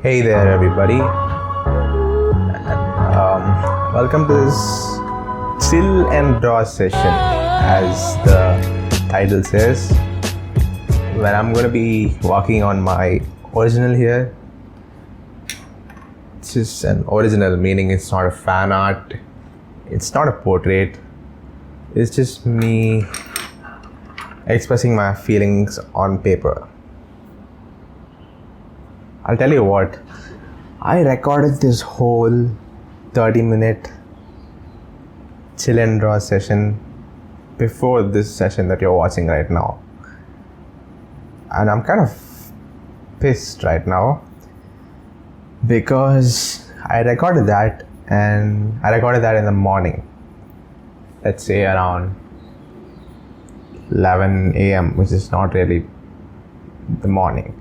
Hey there, everybody. Welcome to this chill and draw session, as the title says, where I'm going to be working on my original here. It's just an original, meaning it's not a fan art, it's not a portrait, it's just me expressing my feelings on paper. I'll tell you what, I recorded this whole 30-minute chill and draw session before this session that you're watching right now. And I'm kind of pissed right now because I recorded that in the morning. Let's say around 11 a.m., which is not really the morning.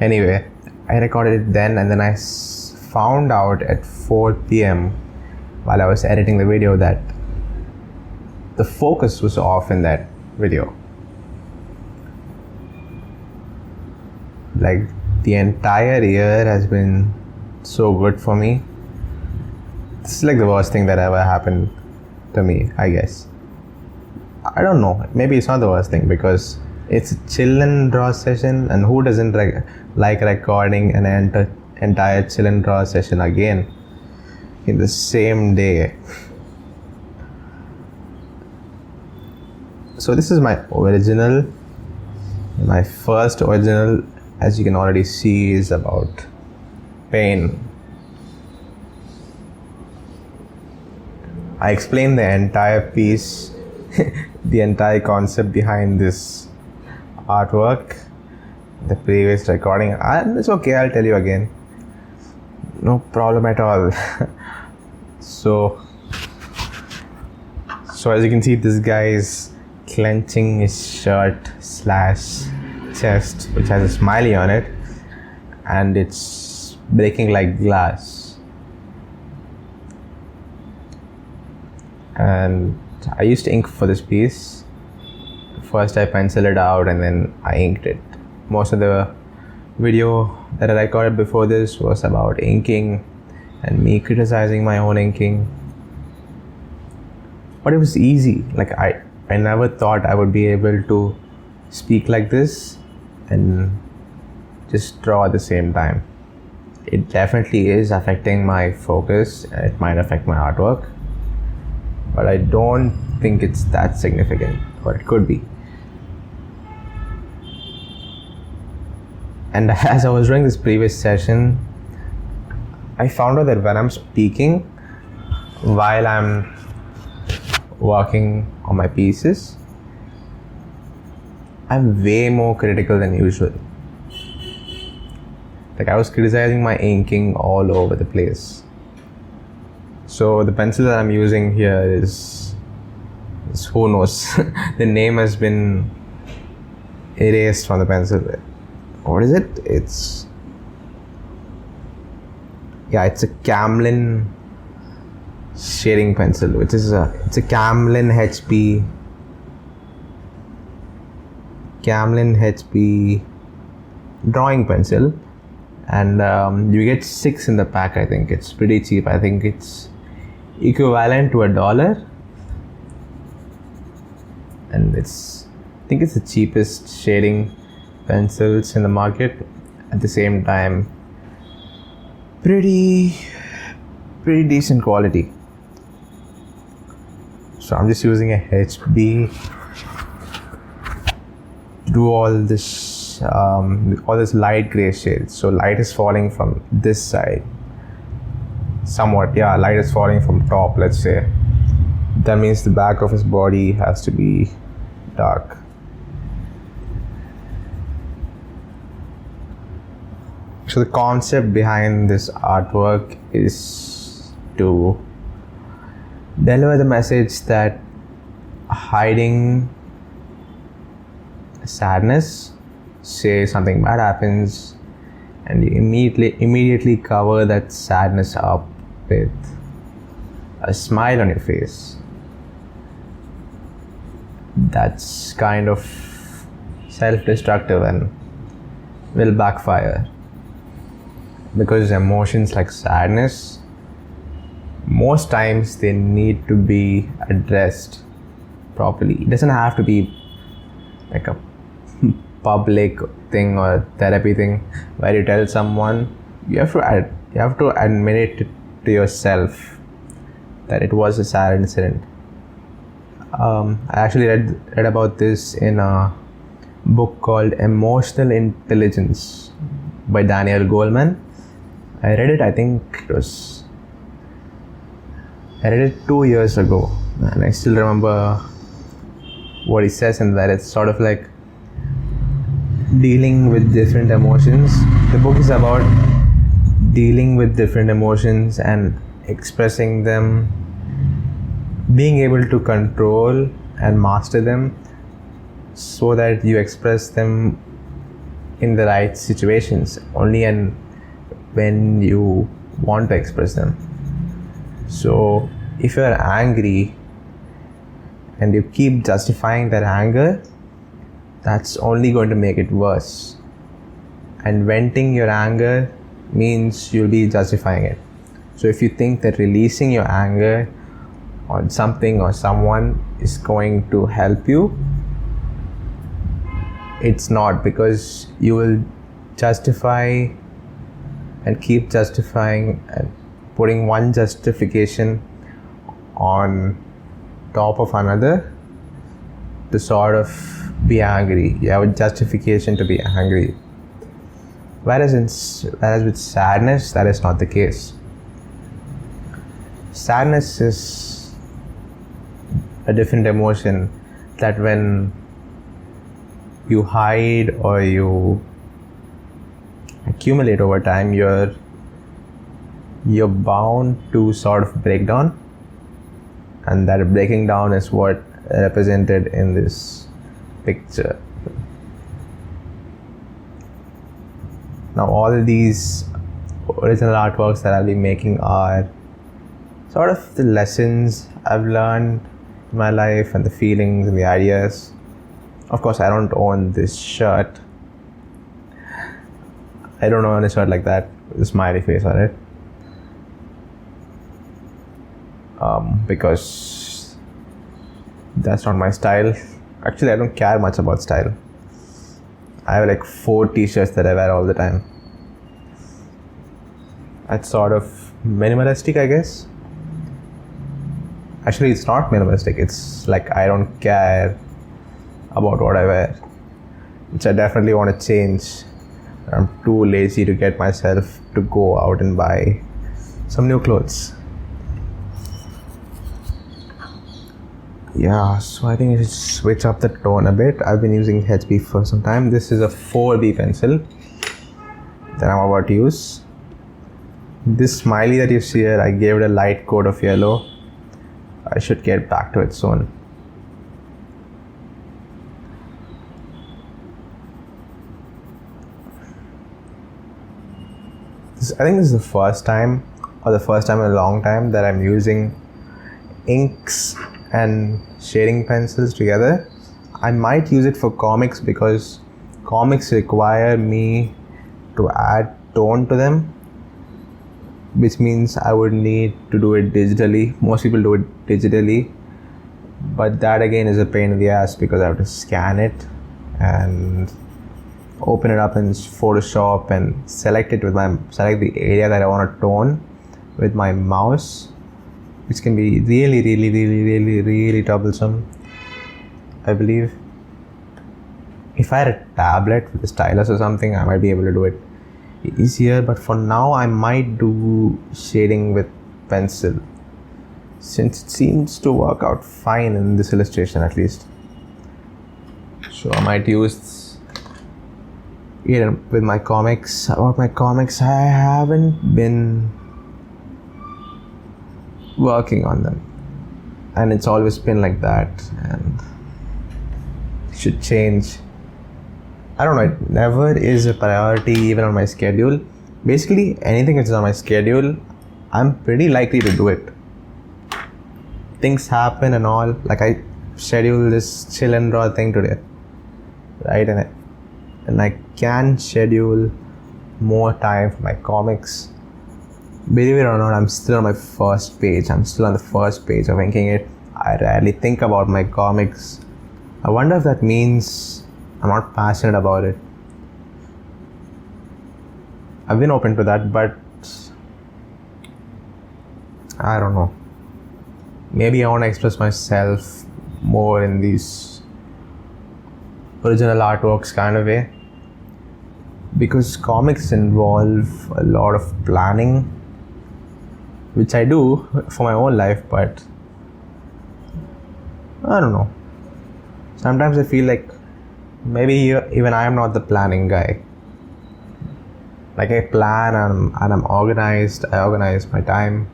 Anyway, I recorded it then, and then I found out at 4 p.m. while I was editing the video that the focus was off in that video. Like, the entire year has been so good for me. This is like the worst thing that ever happened to me, I guess. I don't know, maybe it's not the worst thing because it's a chill and draw session, and who doesn't like recording an entire chill and draw session again in the same day. So this is my original. My first original, as you can already see, is about pain. I explained the entire piece, the entire concept behind this artwork, the previous recording, and it's okay, I'll tell you again, no problem at all. so as you can see, this guy is clenching his shirt / chest, which has a smiley on it, and it's breaking like glass. And I used ink for this piece. First I penciled it out and then I inked it. Most of the video that I recorded before this was about inking and me criticizing my own inking. But it was easy. Like I never thought I would be able to speak like this and just draw at the same time. It definitely is affecting my focus, and it might affect my artwork, but I don't think it's that significant, but it could be. And as I was doing this previous session, I found out that when I'm speaking while I'm working on my pieces, I'm way more critical than usual. Like, I was criticizing my inking all over the place. So the pencil that I'm using here is who knows, the name has been erased from the pencil. What is it? It's a Camlin shading pencil, which is it's a Camlin HP drawing pencil, and you get 6 in the pack. I think it's pretty cheap. I think it's equivalent to $1, and I think it's the cheapest shading pencils in the market. At the same time, pretty decent quality. So I'm just using a HB to do all this light gray shades. So light is falling from this side somewhat. Light is falling from top, let's say. That means the back of his body has to be dark. So the concept behind this artwork is to deliver the message that hiding sadness, say something bad happens, and you immediately cover that sadness up with a smile on your face. That's kind of self-destructive and will backfire. because emotions like sadness, most times they need to be addressed properly. It doesn't have to be like a public thing or therapy thing where you tell someone. You have to admit it to yourself that it was a sad incident. I actually read about this in a book called Emotional Intelligence by Daniel Goleman. I read it 2 years ago, and I still remember what he says in that. It's sort of like dealing with different emotions. The book is about dealing with different emotions and expressing them, being able to control and master them so that you express them in the right situations only and when you want to express them. So if you're angry and you keep justifying that anger, that's only going to make it worse. And venting your anger means you'll be justifying it. So if you think that releasing your anger on something or someone is going to help you, it's not, because you will justify and keep justifying and putting one justification on top of another to sort of be angry. You have a justification to be angry. Whereas with sadness, that is not the case. Sadness is a different emotion that when you hide or you accumulate over time, you're bound to sort of break down, and that breaking down is what represented in this picture. Now all these original artworks that I'll be making are sort of the lessons I've learned in my life and the feelings and the ideas. Of course, I don't own this shirt. I don't own a shirt like that with a smiley face on it. Because that's not my style. Actually, I don't care much about style. I have like 4 t-shirts that I wear all the time. That's sort of minimalistic, I guess. Actually, it's not minimalistic. It's like I don't care about what I wear, which I definitely want to change. I'm too lazy to get myself to go out and buy some new clothes. Yeah, so I think I should switch up the tone a bit. I've been using HB for some time. This is a 4B pencil that I'm about to use. This smiley that you see here, I gave it a light coat of yellow. I should get back to it soon. I think this is the first time in a long time that I'm using inks and shading pencils together. I might use it for comics because comics require me to add tone to them, which means I would need to do it digitally. Most people do it digitally, but that again is a pain in the ass because I have to scan it and open it up in Photoshop and select the area that I want to tone with my mouse, which can be really troublesome. I believe if I had a tablet with a stylus or something, I might be able to do it easier, but for now I might do shading with pencil since it seems to work out fine in this illustration at least. So I might use with my comics. About my comics, I haven't been working on them, and it's always been like that, and it should change. I don't know, it never is a priority even on my schedule. Basically, anything that's on my schedule, I'm pretty likely to do it. Things happen and all, like I scheduled this chill and draw thing today, right? And I can schedule more time for my comics. Believe it or not, I'm still on my first page. I'm still on the first page of inking it. I rarely think about my comics. I wonder if that means I'm not passionate about it. I've been open to that, but I don't know. Maybe I want to express myself more in these original artworks kind of way. Because comics involve a lot of planning, which I do for my own life, but I don't know. Sometimes I feel like maybe even I am not the planning guy. Like I plan and I'm organized. I organize my time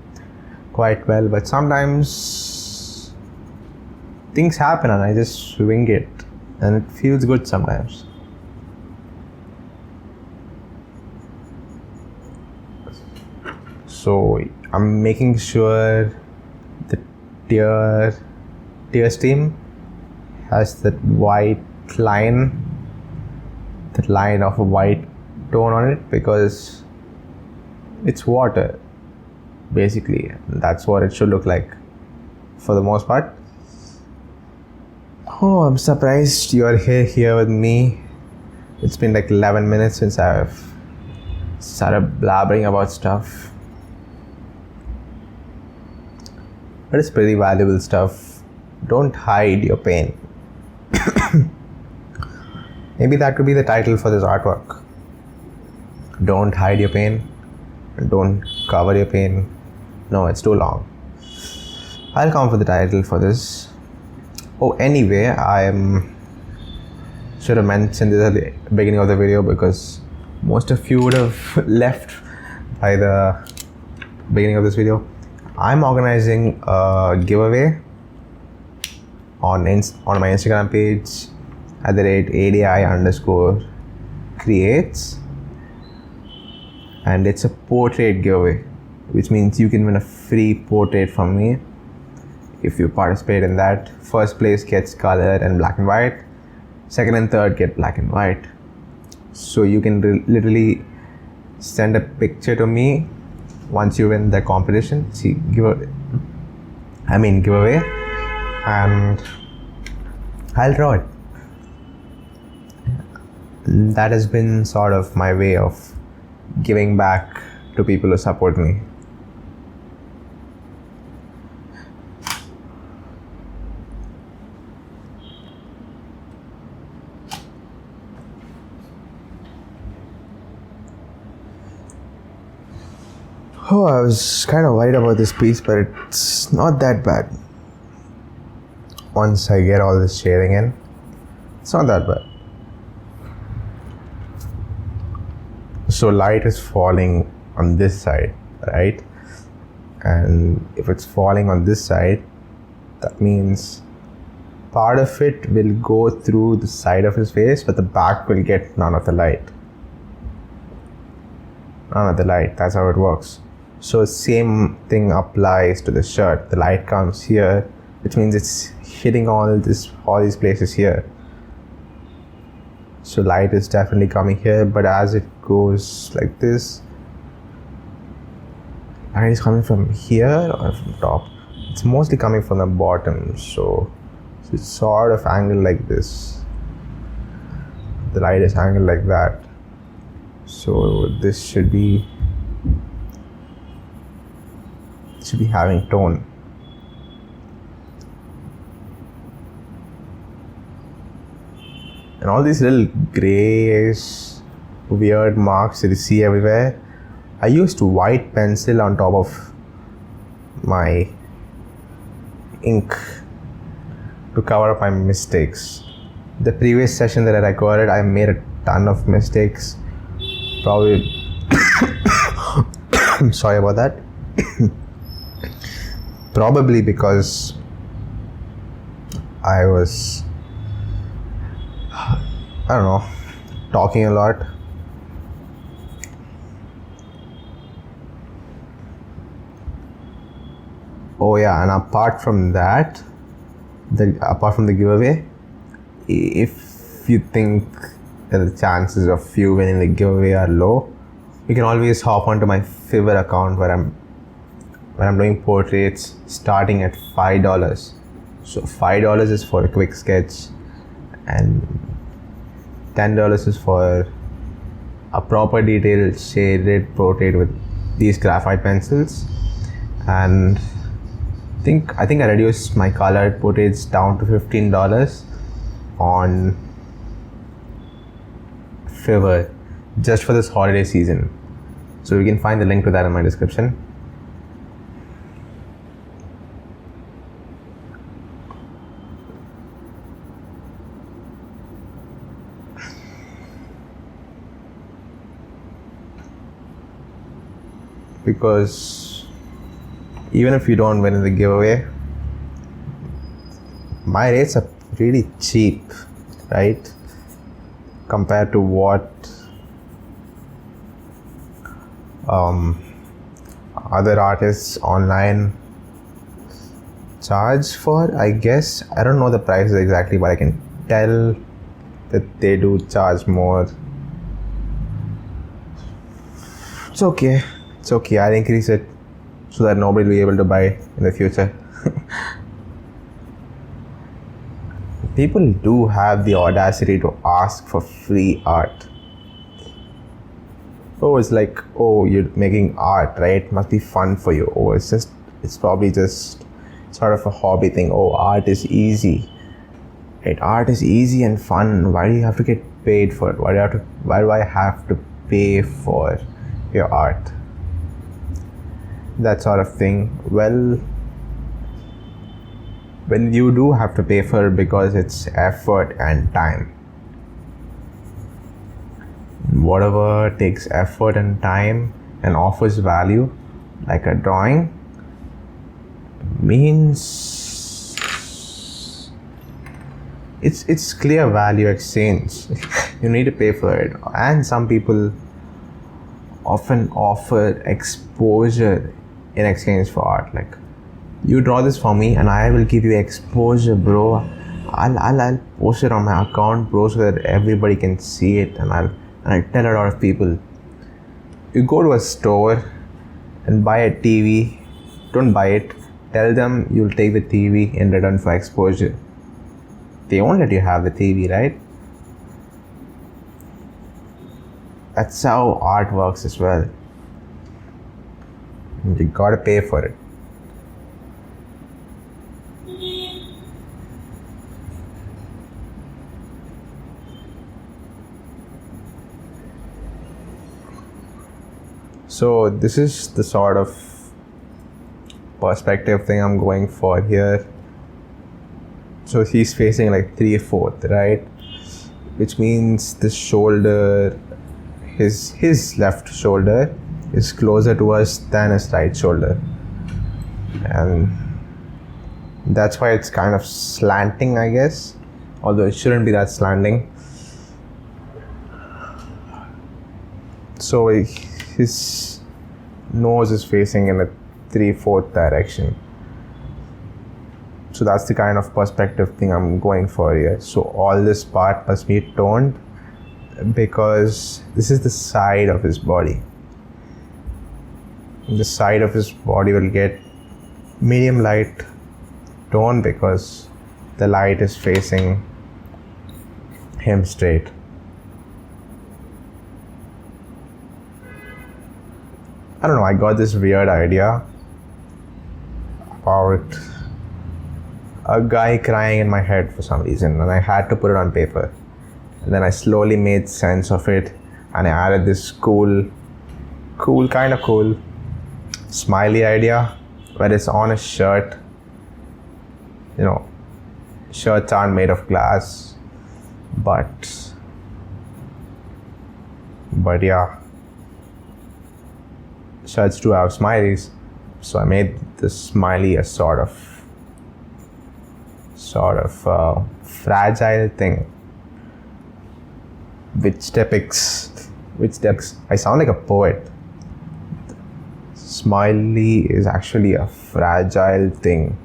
quite well, but sometimes things happen and I just swing it, and it feels good sometimes. So I'm making sure the tear stream has that white line, that line of a white tone on it, because it's water basically. That's what it should look like for the most part. Oh, I'm surprised you're here with me. It's been like 11 minutes since I've started blabbering about stuff. But it's pretty valuable stuff. Don't hide your pain. Maybe that could be the title for this artwork. Don't hide your pain. Don't cover your pain. No, it's too long. I'll come up with the title for this. Oh, anyway, I should have mentioned this at the beginning of the video, because most of you would have left by the beginning of this video. I'm organizing a giveaway on my Instagram page @ADI_creates, and it's a portrait giveaway, which means you can win a free portrait from me if you participate in that. First place gets color and black and white, second and third get black and white. So you can literally send a picture to me once you win the competition, giveaway, and I'll draw it. That has been sort of my way of giving back to people who support me. Oh, I was kind of worried about this piece, but it's not that bad. Once I get all this shading in, it's not that bad. So light is falling on this side, right? And if it's falling on this side, that means part of it will go through the side of his face, but the back will get none of the light. That's how it works. So same thing applies to the shirt. The light comes here, which means it's hitting all these places here. So light is definitely coming here, but as it goes like this, light is coming from here or from top. It's mostly coming from the bottom, so it's sort of angled like this. The light is angled like that. So this should be having tone. And all these little grayish weird marks that you see everywhere, I used white pencil on top of my ink to cover up my mistakes. The previous session that I recorded, I made a ton of mistakes. Probably I'm sorry about that. Probably because I was, talking a lot. Oh yeah, and apart from that, apart from the giveaway, if you think that the chances of you winning the giveaway are low, you can always hop onto my Fiverr account where I'm doing portraits starting at $5. So $5 is for a quick sketch, and $10 is for a proper detailed shaded portrait with these graphite pencils. And I think I reduced my colored portraits down to $15 on Fiverr just for this holiday season. So you can find the link to that in my description. Because even if you don't win in the giveaway, my rates are really cheap, right? Compared to what other artists online charge for, I guess. I don't know the prices exactly, but I can tell that they do charge more. It's okay. I'll increase it so that nobody will be able to buy in the future. People do have the audacity to ask for free art. Oh, it's like, oh, you're making art, right? Must be fun for you. Oh, it's probably just sort of a hobby thing. Oh, art is easy. Right? Art is easy and fun. Why do you have to get paid for it? Why do I have to pay for your art? That sort of thing. Well, you do have to pay for it because it's effort and time. Whatever takes effort and time and offers value, like a drawing, means it's clear value exchange. You need to pay for it. And some people often offer exposure in exchange for art. Like, you draw this for me and I will give you exposure, bro. I'll post it on my account, bro, so that everybody can see it, and I'll tell a lot of people. You go to a store and buy a TV, don't buy it. Tell them you'll take the TV in return for exposure. They won't let you have the TV, right? That's how art works as well. You gotta pay for it. So this is the sort of perspective thing I'm going for here. So he's facing like 3/4, right? Which means the shoulder, his left shoulder is closer to us than his right shoulder. And that's why it's kind of slanting, I guess. Although it shouldn't be that slanting. So his nose is facing in a 3/4 direction. So that's the kind of perspective thing I'm going for here. So all this part must be toned because this is the side of his body. The side of his body will get medium light tone because the light is facing him straight. I don't know, I got this weird idea about a guy crying in my head for some reason, and I had to put it on paper. And then I slowly made sense of it, and I added this cool smiley idea where it's on a shirt. You know, shirts aren't made of glass, but yeah, shirts do have smileys. So I made the smiley a sort of fragile thing, which depicts. I sound like a poet. Smiley is actually a fragile thing,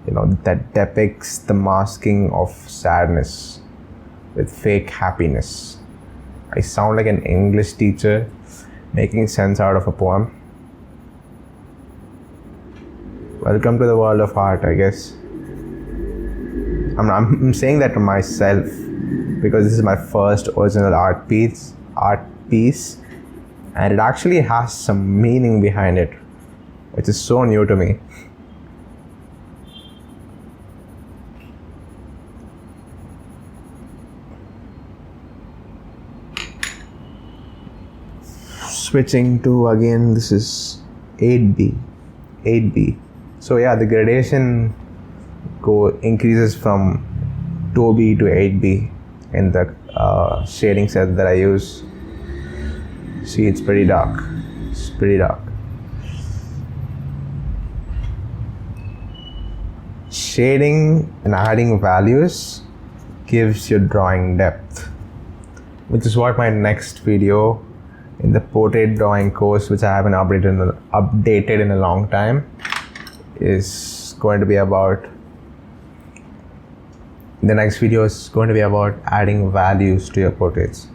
you know, that depicts the masking of sadness with fake happiness. I sound like an English teacher making sense out of a poem. Welcome to the world of art, I guess. I'm saying that to myself because this is my first original art piece, and it actually has some meaning behind it, which is so new to me. Switching to, again, this is 8B. So yeah, the gradation increases from 2B to 8B in the shading set that I use. See, it's pretty dark. Shading and adding values gives your drawing depth, which is what my next video in the portrait drawing course, which I haven't updated in a long time, is going to be about. The next video is going to be about adding values to your portraits.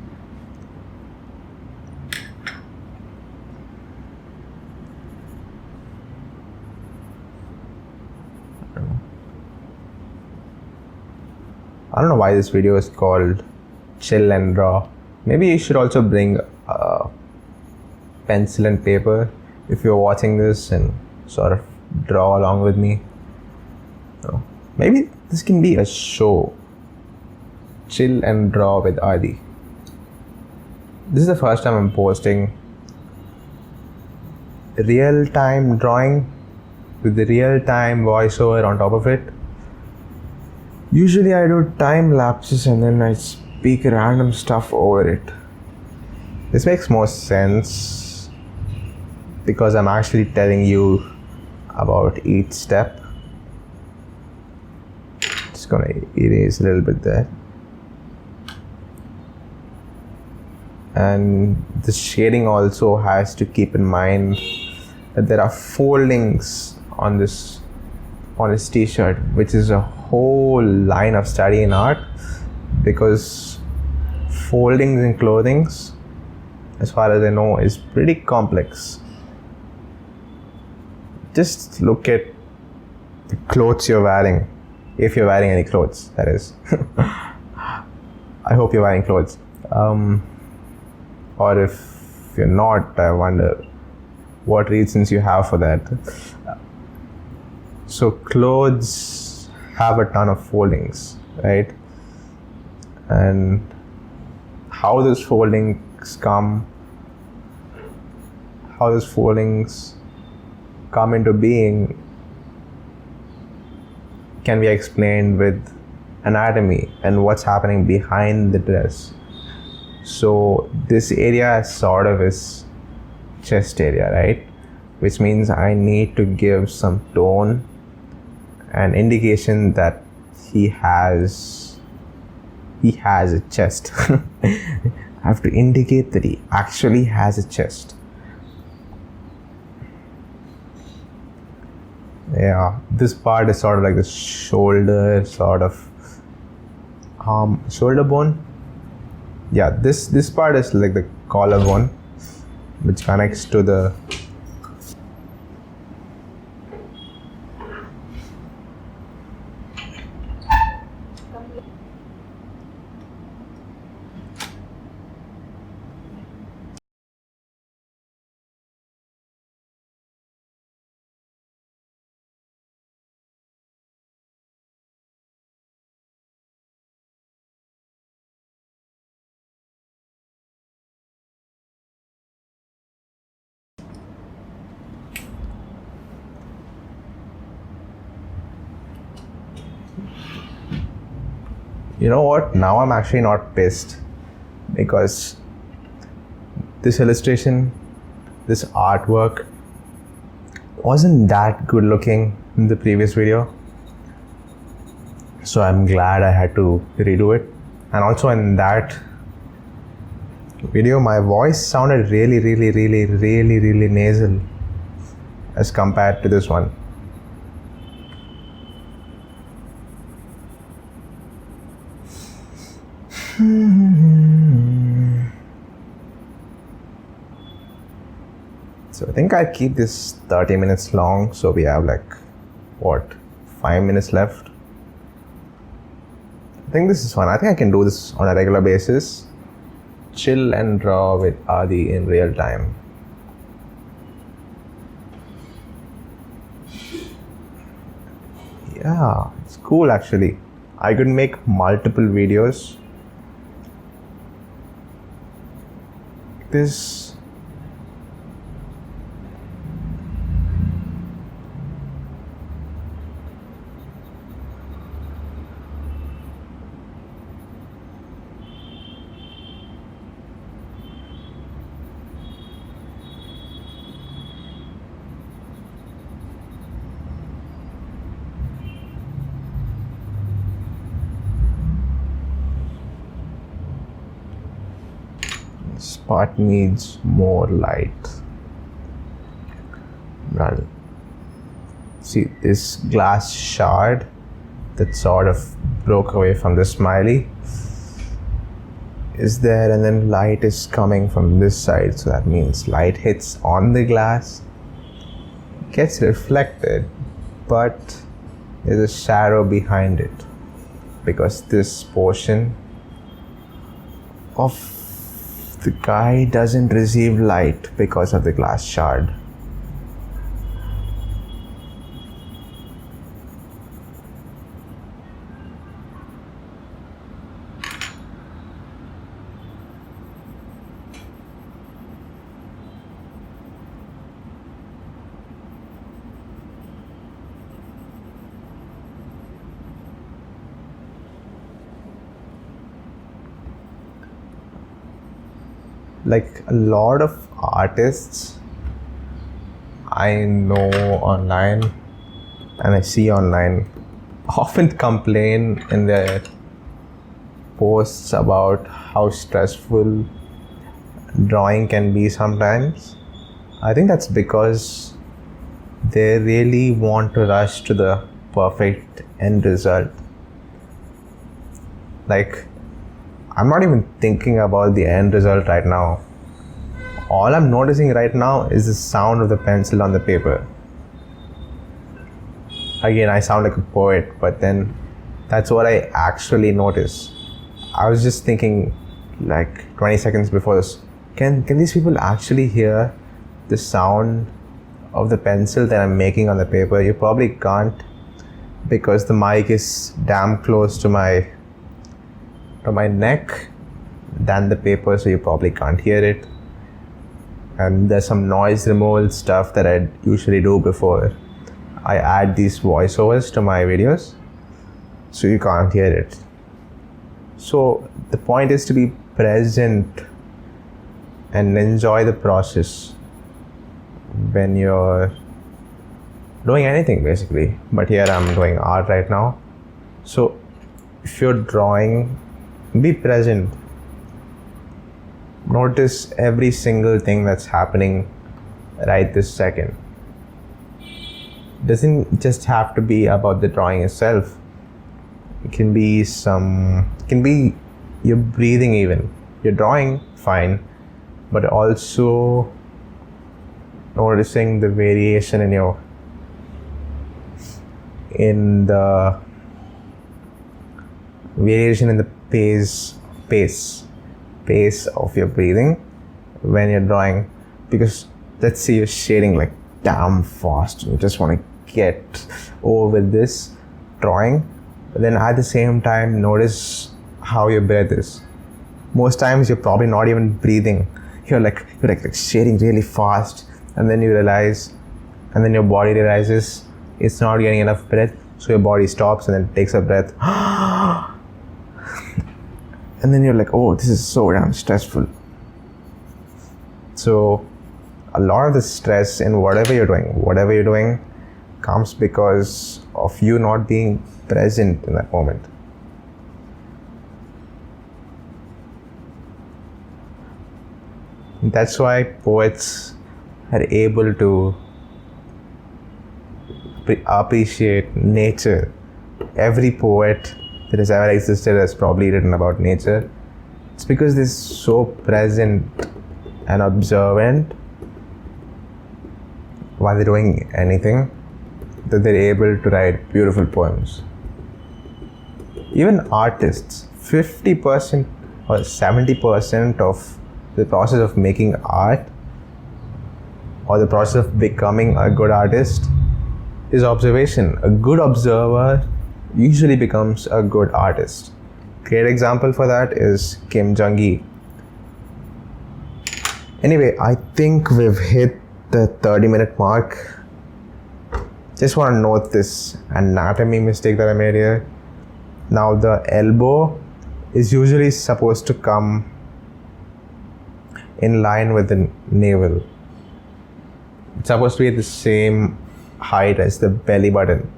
I don't know why this video is called Chill and Draw. Maybe you should also bring a pencil and paper if you're watching this and sort of draw along with me. So maybe this can be a show. Chill and Draw with Adi. This is the first time I'm posting real-time drawing with the real-time voiceover on top of it. Usually I do time lapses and then I speak random stuff over it. This makes more sense because I'm actually telling you about each step. Just gonna erase a little bit there. And the shading also has to keep in mind that there are foldings on this t-shirt, which is a whole line of study in art, because foldings in clothings, as far as I know, is pretty complex. Just look at the clothes you're wearing, if you're wearing any clothes, that is. I hope you're wearing clothes. Or if you're not, I wonder what reasons you have for that. So clothes have a ton of foldings, right? And how those foldings come into being can be explained with anatomy and what's happening behind the dress. So this area sort of is chest area, right? Which means I need to give some tone and indication that he has a chest. I have to indicate that he actually has a chest. Yeah, this part is sort of like the shoulder, sort of shoulder bone. Yeah, this part is like the collarbone, which connects to the You know what? Now I'm actually not pissed, because this illustration, this artwork wasn't that good looking in the previous video. So I'm glad I had to redo it. And also in that video, my voice sounded really nasal as compared to this one. So I think I keep this 30 minutes long, so we have like, what, 5 minutes left. I think this is fun. I think I can do this on a regular basis. Chill and draw with Adi in real time. Yeah, it's cool actually. I could make multiple videos. This spot needs more light. Well, see this glass shard that sort of broke away from the smiley is there, and then light is coming from this side, so that means light hits on the glass, gets reflected, but there's a shadow behind it because this portion of the guy doesn't receive light because of the glass shard. Like a lot of artists I know online and I see online often complain in their posts about how stressful drawing can be sometimes. I think that's because they really want to rush to the perfect end result. Like, I'm not even thinking about the end result right now. All I'm noticing right now is the sound of the pencil on the paper. Again, I sound like a poet, but then that's what I actually notice. I was just thinking like 20 seconds before this, can these people actually hear the sound of the pencil that I'm making on the paper? You probably can't, because the mic is damn close to my neck than the paper, so you probably can't hear it. And there's some noise removal stuff that I usually do before I add these voiceovers to my videos, so you can't hear it. So the point is to be present and enjoy the process when you're doing anything basically. But here I'm doing art right now, so if you're drawing, be present. Notice every single thing that's happening right this second. Doesn't just have to be about the drawing itself. It can be your breathing even. You're drawing, fine, but also noticing the variation in the pace of your breathing when you're drawing. Because let's say you're shading like damn fast and you just want to get over with this drawing, but then at the same time notice how your breath is. Most times you're probably not even breathing. You're like shading really fast, and then you realize, and then your body realizes it's not getting enough breath, so your body stops and then takes a breath. And then you're like, oh, this is so damn stressful. So a lot of the stress in whatever you're doing comes because of you not being present in that moment. That's why poets are able to appreciate nature. Every poet that has ever existed has probably written about nature. It's because they're so present and observant while they're doing anything, that they're able to write beautiful poems. Even artists, 50% or 70% of the process of making art or the process of becoming a good artist is observation. A good observer usually becomes a good artist. Great example for that is Kim Jong-gi. Anyway, I think we've hit the 30-minute mark. Just want to note this anatomy mistake that I made here. Now the elbow is usually supposed to come in line with the navel. It's supposed to be at the same height as the belly button.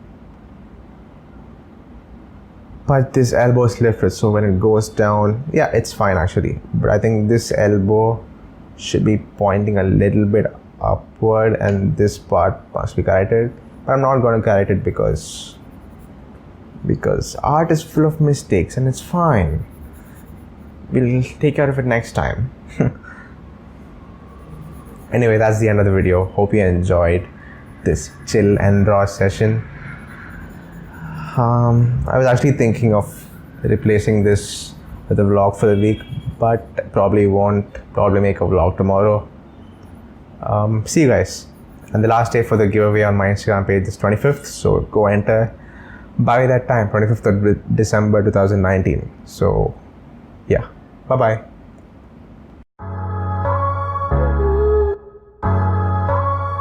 But this elbow is lifted, so when it goes down, yeah, it's fine actually. But I think this elbow should be pointing a little bit upward and this part must be corrected. But I'm not going to correct it because art is full of mistakes and it's fine. We'll take care of it next time. Anyway, that's the end of the video. Hope you enjoyed this chill and raw session. I was actually thinking of replacing this with a vlog for the week, but probably won't. Probably make a vlog tomorrow. See you guys. And the last day for the giveaway on my Instagram page is 25th, so go enter by that time, 25th of December 2019. So yeah, bye bye.